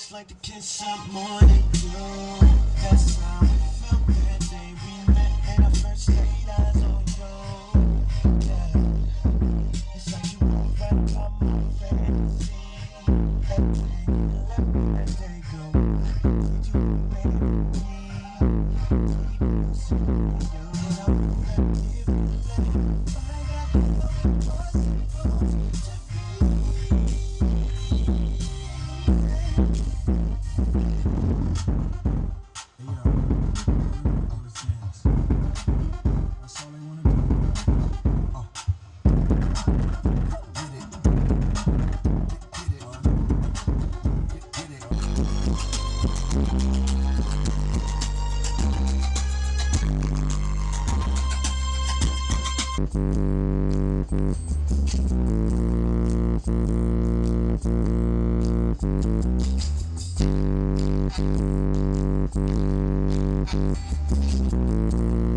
Like the kiss of morning glow. That's how it felt that day we met and I first laid eyes on you. Yeah, it's like you were right about my fantasy. Let that go. Did you make me?